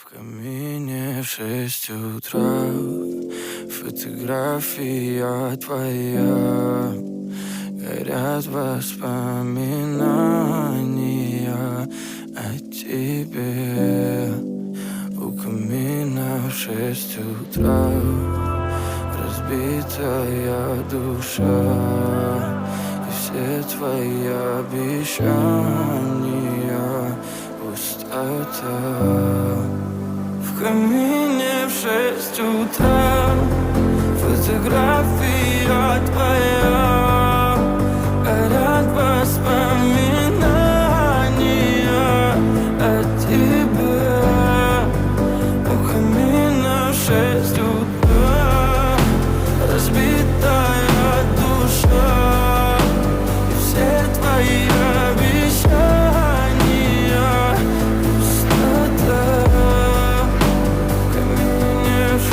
В камине в 6 утра фотография твоя. Горят воспоминания о тебе. У камина в 6 утра разбитая душа. И все твои обещания пустота. В камине в 6 утра фотография твоя. Горят воспоминания о тебе. У камина в 6 утра разбитая душа. И все твои обещания пустота. В камине в 6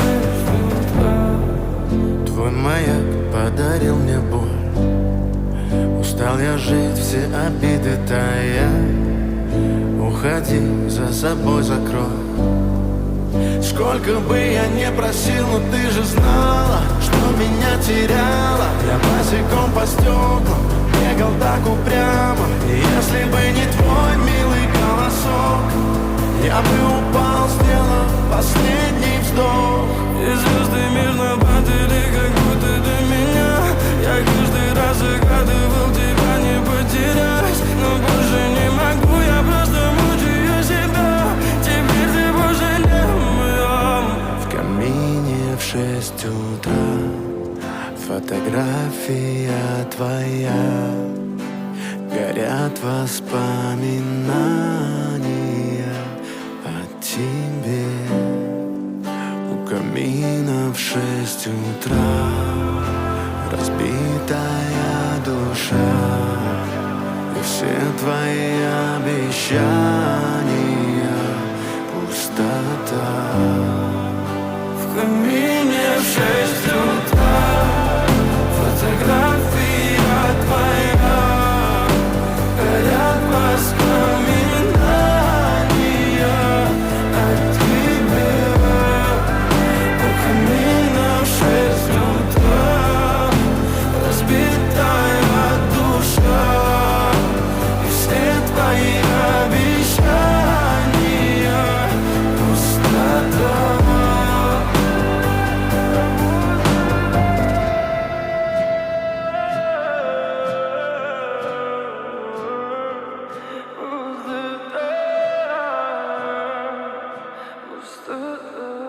утра. Твой маяк подарил мне боль. Устал я жить, все обиды тая. Уходи, за собой закрой. Сколько бы я не просил, но ты же знала, что меня теряла. Я босиком по стеклам бегал так упрямо. И если бы не твой милый голосок, я бы упал, сделав последний вздох. И звезды мирно падали, как будто до меня. Я каждый раз загадывал тебя не потерять, но больше не могу, я просто мучаю себя. Теперь ты больше не моя. В камине в 6 утра фотография твоя. Горят воспоминания о тебе. У камина в 6 утра разбитая душа. И все твои обещания пустота. В камине в 6 утра фотография твоя. Горят воспоминания о тебе. У камина в 6 утра разбитая душа. И все твои обещания пустота. Пустота.